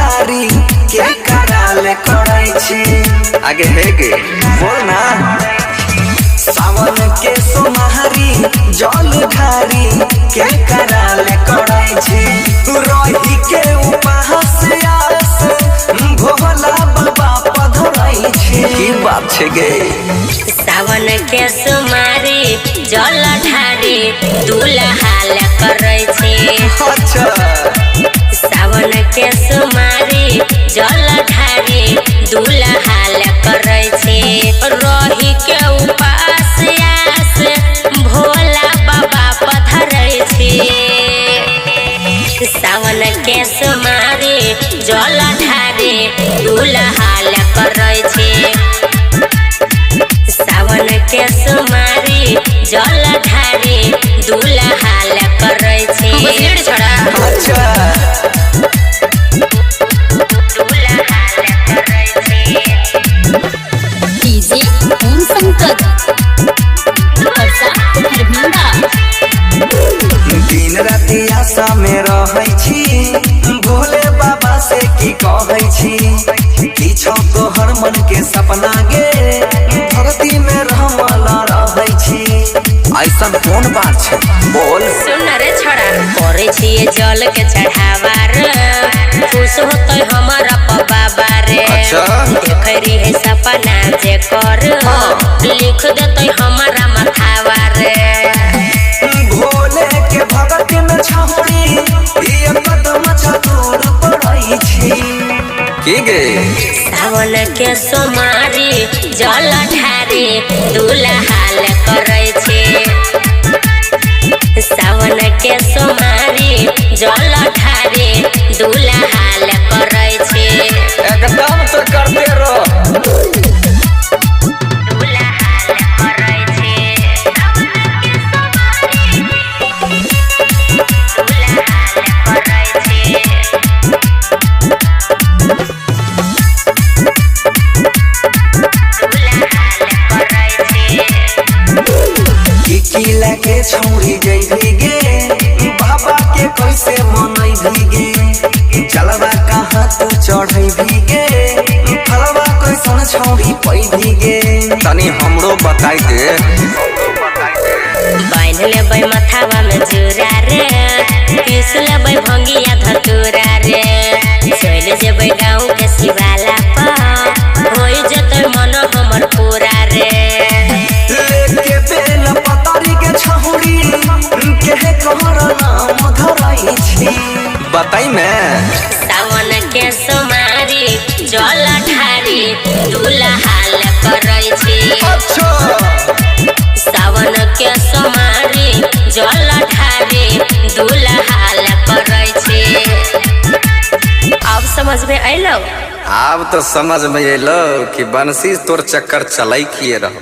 ढारी के कराले करै छी। आगे है गे बोल ना। सावन के सोमहारी जल ढारी के कराले करै छी। रही के उपहास आस भोला बाबा पधरै छी। की बात छे गे। सावन के सोमहारी जल ढारी दुल्हाल करै छी। अच्छा सावन के सोमहारी जल ढारी दुल्हाल करै छी। रही के उपास आस भोला बाबा पधरै छी। सावन के सोमहारी जल ढारी दुल्हाल करै छी। सावन के सोमहारी जल ढारी दुल्हाल करै छी। अच्छा डीजे ओम शंकर दिन राति आशा में रहै छी। भोले बाबा से की कहै छी। किछो तोहर मन के सपना गे धरती में रहमल रहै छी। ऐसा कौन बात छै बोल। सुन रे छोड़ा करे छिए जल के चढ़ावा रे। खुश होतै हमारा बाबा रे। अच्छा देखै रही सपना जे कर लिख देतै हमारा माथावा रे। भोले के भगत में छौड़ी ये कदम छतूर पड़ै छी। की गे सावन के सोमहारी जल ढारी दुल्हाल करै छी। सावन के सोमहारी जल ढारी दुल्हाल करै छी। एकदम तो करते रहो। दुल्हाल करै छी। दुल्हाल करै छी। किला के छौड़ी जइभी गे बाबा के कैसे मनई गे। चलवा कहाँ तू चढ़ई गे फलवा कैसन छौड़ी पैभी गे। तनी हमरो बताई दे। बांध लेबै मथावा में जुरा रे। पीस लेबै भंगिया धतूरा रे। चल जेबै गाँव के शिवाला पर होई जतै मन हमर पूरा रे। लेके बेल पतारी के छौड़ी के कहर नाम धरई छी। बताई मैं सावन के सोमहारी जल ढारी दुल्हाल करै छी। अच्छा सावन के सोमहारी जल ढारी दुल्हाल करै छी। अब समझ में अइलौ। अब तो समझ में अलो कि बंसी तोर चक्कर चलाई किए रहो।